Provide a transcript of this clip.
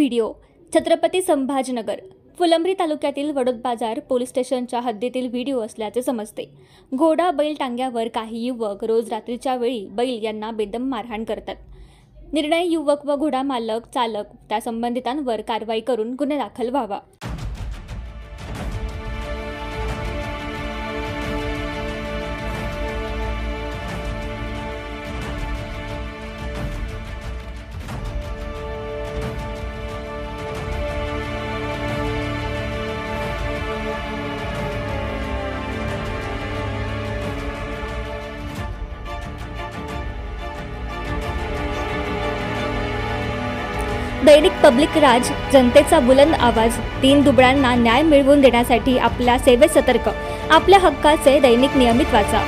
Video Chhatrapati Sambhajinagar Phulambri तालुक्यातील वडोद बाजार police स्टेशनच्या हद्दीतील व्हिडिओ असल्याचे समजते। घोडा बैल टांग्यावर काही युवक रोज रात्रीच्या वेळी बैल यांना बेदम मारहाण करतात। निर्णय युवक व घोडा मालक चालक त्या संबंधितांवर कारवाई करून गुन्हा दाखल व्हावा। दैनिक पब्लिक राज जनतेचा बुलंद आवाज तीन दुबळ्यांना न्याय मिळवून देण्यासाठी आपल्या सेवेत सतर्क। आपल्या हक्काचे दैनिक नियमित वाचा।